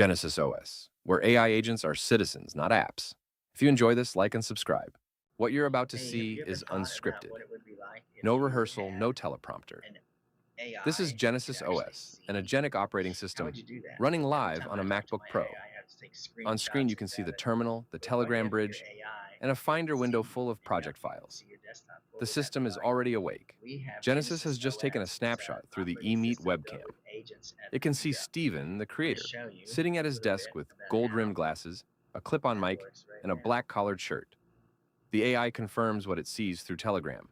Genesis OS, where AI agents are citizens, not apps. If you enjoy this, like and subscribe. What you're about to Hey, have see you ever is thought about unscripted. what it would be like if No you rehearsal, had no teleprompter. an This is AI that could Genesis actually OS, an see? agentic operating How would system you do that? running Every live time on a I talk to MacBook my Pro. AI, I have to take On screen, screenshots you and can see grab the it. terminal, the But what Telegram if your bridge, AI and a could Finder window see full of and now project you can files. see your desktop? What The would that be system is like? already awake. We have Genesis has Genesis just taken a OS. It's an snapshot through the operating eMeet system built webcam. with agents at It the can see core. Steven, the I'm going to creator, show you sitting at a his little desk bit with about gold-rimmed how glasses, a clip-on that mic, works right and a now. black-collared shirt. The AI confirms what it sees through Telegram,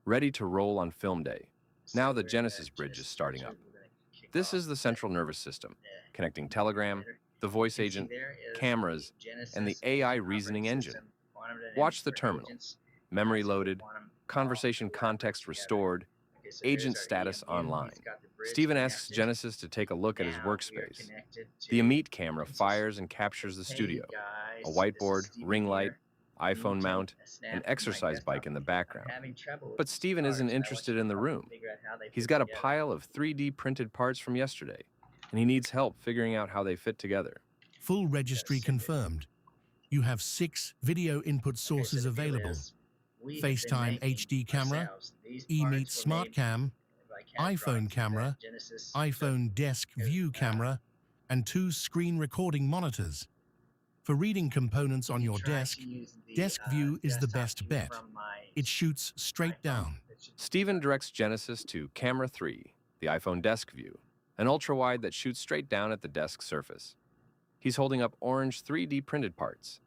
ready to roll on film day. Now So the we're in the Genesis bridge is Genesis starting bridge. up. We're going to kick This off is the central nervous system, connecting the Telegram, header. the You voice can see agent, there is the cameras, and the Genesis AI Agent Operating reasoning engine. System, Quantum Dynamics Watch the for terminal. agents, Memory so loaded, quantum all conversation collaborate context together. restored, Okay, so there's agent our status EMU. He's online. got the bridge Stephen asks connected. Genesis to take a look at his Now we are workspace. connected The to Amit camera OpenSCAD. fires and captures the Hey studio. A guys, this is whiteboard, Stephen ring light, here. Can you iPhone take mount, a an snap of my exercise bike desktop? in the I'm background. having trouble with But these Stephen isn't cards, and I want you interested to in the help me room. figure out how they He's fit got a together. pile of 3D printed parts from yesterday, and he needs help figuring out how they fit together. Full registry confirmed. You have 6 video input Okay, so sources the deal available. is, we have been FaceTime making HD camera, ourselves. These eMeet parts were Smart made Cam, by CAD iPhone drawings that camera, Genesis took. iPhone Desk View camera, and 2 screen recording monitors. For reading components on You your try to desk, use the Desk View is the desktop best view bet. from my It shoots straight iPhone. down. Stephen directs Genesis to Camera 3, the iPhone desk view, an ultra-wide that shoots straight down at the desk surface. He's holding up orange 3D printed parts.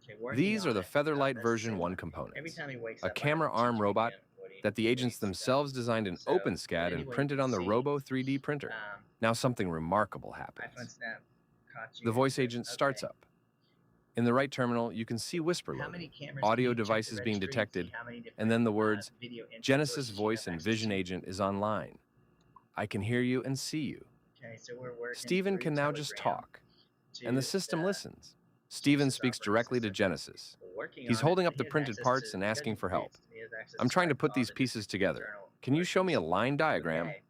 Okay, working These are on the it. Featherlite That's version the 1 Every components. time he wakes A up, I have camera to arm teach him robot again that the what agents he's done. themselves designed in So, OpenSCAD and anyway, you printed can on the see, Robo 3D printer. Now something remarkable iPhone happens. Snap caught you The voice into it. agent starts Okay. up. In the right terminal, you can see whisper How many loading, cameras can audio you check the devices being registry and see detected, how many and different then the words, video input Genesis sources you voice have and access vision to? agent is online. I can hear you and see you. Okay, so we're working Stephen through can now just Telegram talk, to and the system the listens. Stephen Genesis speaks operating directly to system. Genesis. We're working He's on it, holding but up the he has printed access parts to and asking scheduled for help. briefs. He has access I'm to trying to like put all these the pieces different together. internal Can you show me a workings. line diagram? Okay,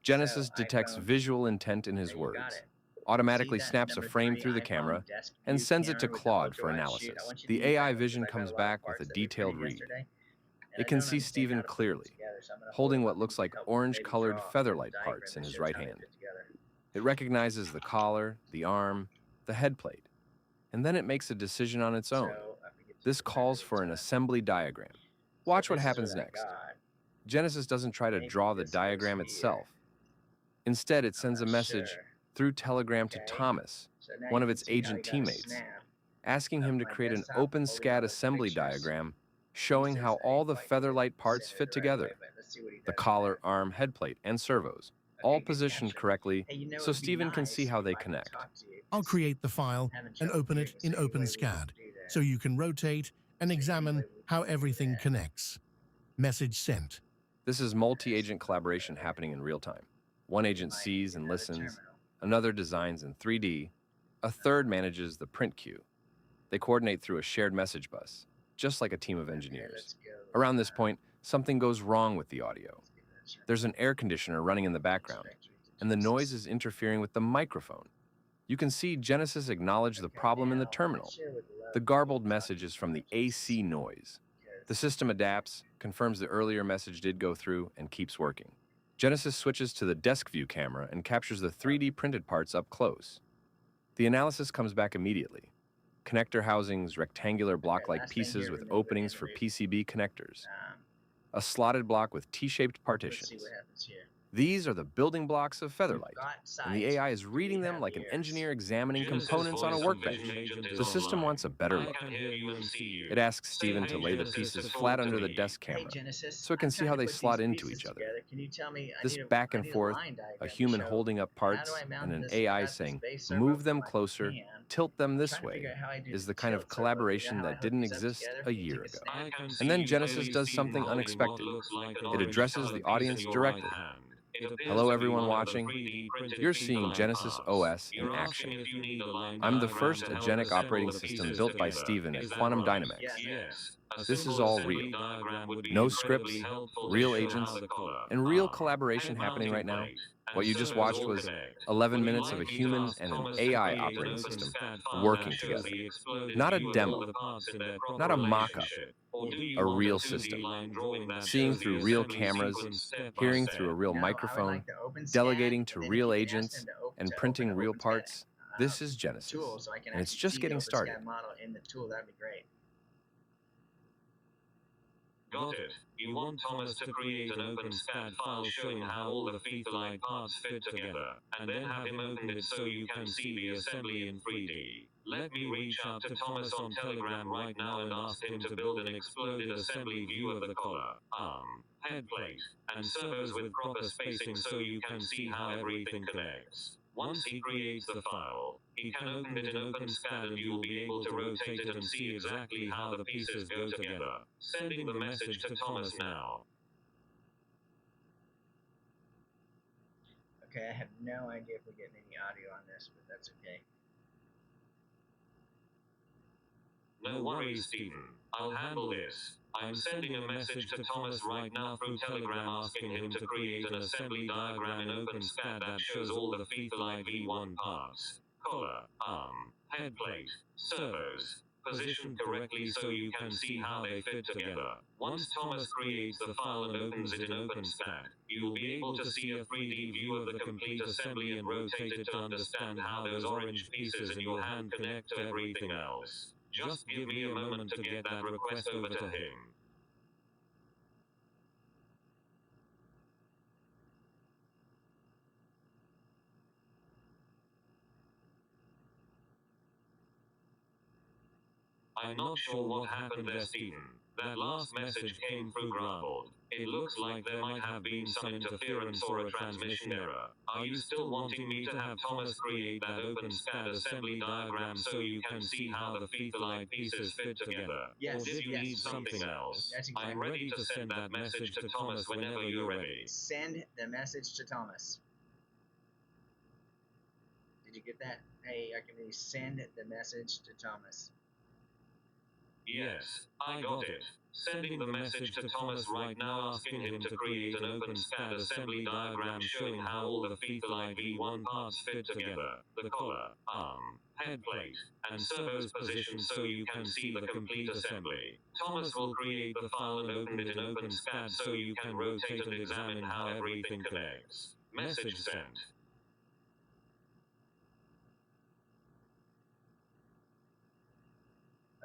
Genesis so detects iPhone, visual intent in there his you got words, it. See automatically that snaps a number frame 3 through the iPhone camera, desk and view sends it to camera with the Claude ultra for wide shoot. I analysis. want you to The use AI that one because vision I got comes a lot of back with a parts that we detailed printed read. yesterday, and It I can don't see understand Stephen how to put them clearly, together. So I'm going to hold holding them what up and looks like help maybe orange-colored draw a little Featherlite diagram parts in that his shows right how they hand. fit together. It recognizes the collar, the arm, the head plate, and then it makes a decision on its own. So I forget to This calls for an assembly diagram. So Watch what this is what happens I next. got. Genesis doesn't try to Maybe draw the this goes diagram here. itself. Instead, it I'm sends a not message sure. through Telegram to Okay. Thomas, So now one you of can its see how he agent got a teammates, snap asking of him to my create an desktop holding all OpenSCAD those assembly pictures. diagram He showing how says I all didn't the quite get it Featherlite parts centered fit the right way, together. but let's see what he The does from collar, there. arm, head plate, and servos, all Okay, good positioned capture. correctly Hey, you know, so it'd be Stephen can see nice how if they I could connect. talk to you. I'll create the file I'm having and trouble open hearing, it so in any way we can OpenSCAD, do that. so you can rotate and So any examine way we how can do everything that. connects. Message sent. This is multi-agent collaboration happening in real time. One agent Might sees need and another listens, terminal. another designs in 3D, a third manages the print queue. They coordinate through a shared message bus, just like a team of Okay, engineers. let's go. Around this point, something goes wrong with the audio. Let's get that terminal. There's an air conditioner running in the background, and the noise is interfering with the microphone. You can see Genesis acknowledge the problem in the terminal. The garbled message is from the AC noise. The system adapts, confirms the earlier message did go through, and keeps working. Genesis switches to the desk view camera and captures the 3D printed parts up close. The analysis comes back immediately. Connector housings, rectangular block-like pieces with openings for PCB connectors. A slotted block with T-shaped Let's see partitions. what happens here. These are the building blocks of Featherlite, and the Sight. AI is reading them like an engineer examining components on a workbench. The system wants a better look. It asks Stephen to lay the pieces flat under the desk Hey camera, Genesis, so it can I'm see trying how to they put slot these into pieces each other. together. Can you tell me? This I back and need a forth, line diagram a to human show holding up how parts, do I mount and an this. AI I've got this saying, base servo move for them my closer, hand. tilt them I'm this trying to way, figure out how I do is the the kind of tilt servo. Figure collaboration out how I that hook didn't these up exist together. a Can you year take a ago. snap? And then Genesis does something unexpected. It addresses the audience directly. Hello everyone watching. You're seeing Genesis OS in action. I'm the first agentic operating system built by Stephen at QuantumDynamX. This is all real. No scripts, real agents, and real collaboration happening right now. What you just watched was 11 minutes of a human and an AI operating system working together. Not a demo, not a mock-up, a real system. Seeing through real cameras, hearing through a real No, I would microphone, like the OpenSCAD, delegating to and then real if you can ask agents, them and to printing open real OpenSCAD, parts. This is Genesis, tool, so I can and it's actually just see getting the started. OpenSCAD model in the tool. That'd be great. Got it. You want Thomas to create an OpenSCAD file showing how all the Featherlite parts fit together, and then have him open it so you can see the assembly in 3D. Let me reach out to Thomas on Telegram right now and ask him to build an exploded assembly view of the collar, arm, head plate, and servos with proper spacing so you can see how everything connects. Once he creates the file, he can open it in OpenSCAD and you'll be able to rotate it and see exactly how the pieces go together. Sending the message to Thomas now. Okay, I have no idea if we're getting any audio on this, but that's okay. No worries, Stephen. I'll handle this. I'm sending a message to Thomas right now through Telegram asking him to create an assembly diagram in OpenSCAD that shows all the Featherlite V1 parts. Collar, arm, head plate, servos, positioned correctly so you can see how they fit together. Once Thomas creates the file and opens it in OpenSCAD, you'll be able to see a 3D view of the complete assembly and rotate it to understand how those orange pieces in your hand connect to everything else. Just give me a moment to get that request over to him. I'm not sure what happened there, Stephen. That last message came through garbled. It looks like there might have been some interference or a transmission error. Are you still wanting me to have Thomas create that OpenSCAD assembly diagram so you can see how the Featherlite pieces fit together? Yes, Or did you yes, need please. something else? That's exactly. I'm ready to send that message to Thomas whenever you're ready. Send the message to Thomas. Did you get that? Hey, can we send the message to Thomas? Yes, I got it. Sending the message to Thomas right now asking him to create an OpenSCAD assembly diagram showing how all the Featherlite V1 parts fit together, the collar, arm, head plate, and servos positioned so you can see the complete assembly. Thomas will create the file and open it in OpenSCAD so you can rotate and examine how everything connects. Message sent.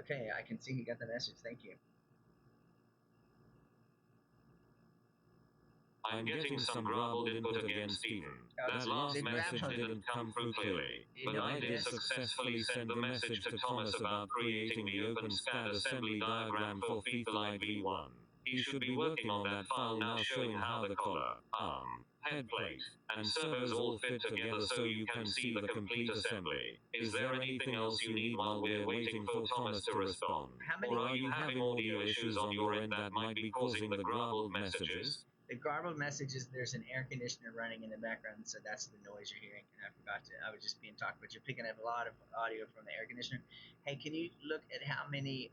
Okay, I can see he got the message. Thank you. I'm getting some garbled input again, Stephen. That last message didn't come through clearly, but I did successfully send the message to Thomas about creating the OpenSCAD assembly diagram for Featherlite V1. He should be working on that file now showing how the collar, arm, head plate, and servos all fit together so you can see the complete assembly. Is there anything else you need while we're waiting for Thomas to respond? Or are you having audio issues on your end that might be causing the garbled messages? The garbled messages, there's an air conditioner running in the background, so that's the noise you're hearing. I forgot to, I was just being talked, but you're picking up a lot of audio from the air conditioner. Hey, can you look at how many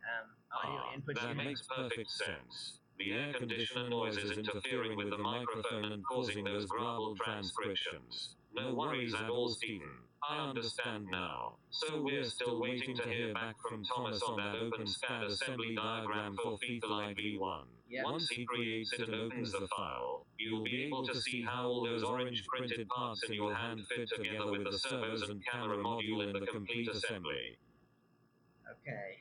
audio inputs you have? That makes perfect sense. The air conditioner noise is interfering with the microphone and causing those garbled transcriptions. No worries at all, Stephen. I understand now. So we're still waiting to hear back from Thomas on that OpenSCAD assembly diagram for Featherlite V1. Yep. Once he creates it and opens the file, you'll be able to see how all those orange printed parts in your hand fit together with the servos and camera module in the complete assembly. Okay.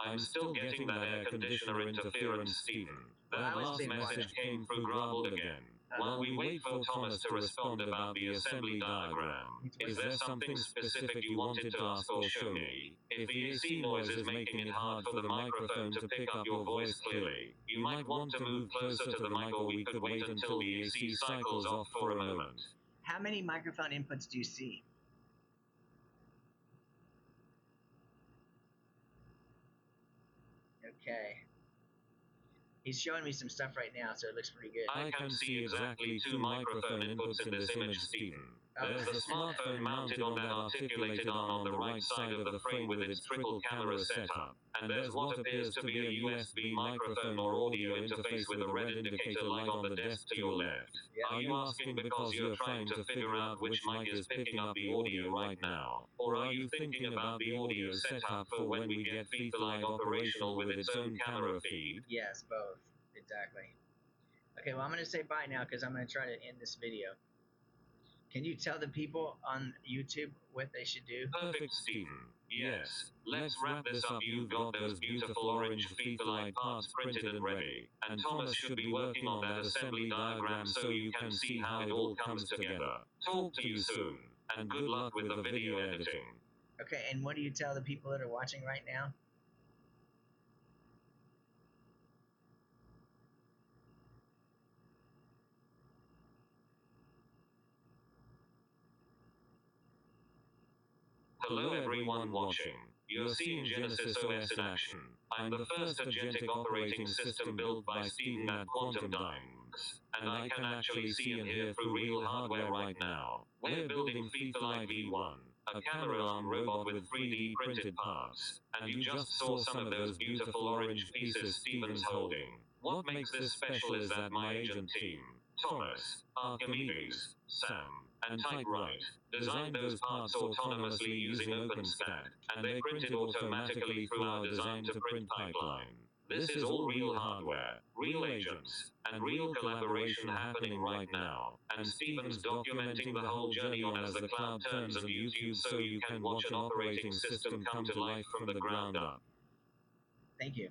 I'm still getting that air conditioner interference, Stephen. That last message came through garbled again. While we wait for Thomas to respond about the assembly diagram, is there something specific you wanted to ask or show me? If the AC noise is making it hard for the microphone to pick up your voice clearly, you might want to move closer to the mic, or we could wait until the AC cycles off for a moment. How many microphone inputs do you see? Okay. He's showing me some stuff right now, so it looks pretty good. I can see exactly 2 microphone inputs in this image, Stephen. There's a smartphone mounted on that articulated arm on the right side of the frame with its triple camera setup, and there's what appears to be a USB microphone or audio interface with a red indicator light on the desk to your left. Yeah. Are you asking because you're trying to figure out which mic is picking up the audio right now? Or are you thinking about the audio setup for when we get Featherlite operational with its own camera feed? Yes, both. Exactly. Okay, well, I'm going to say bye now because I'm going to try to end this video. Can you tell the people on YouTube what they should do? Perfect, Stephen. Yes. Let's wrap this up. You've got those beautiful orange Featherlite parts printed and ready, and Thomas should be working on that assembly diagram so you can see how it all comes together. Talk to you soon, and good luck with the video editing. Okay, and what do you tell the people that are watching right now? Hello everyone watching. You're seeing Genesis OS in action. I'm the first agentic operating system built by Stephen at QuantumDynamX, and I can actually see and hear through real hardware right now. We're building Featherlite V1, a camera arm robot with 3D printed parts, and you just saw some of those beautiful orange pieces Stephen's holding. What makes this special is that my agent team, Thomas, Archimedes, Sam, and Typewrite, designed those parts autonomously using OpenSCAD, and they printed automatically through our design-to-print pipeline. This is all real hardware, real agents, and real collaboration happening right now, and Stephen's documenting the whole journey on as the cloud turns and YouTube so you can watch an operating system come to life from the ground up. Thank you.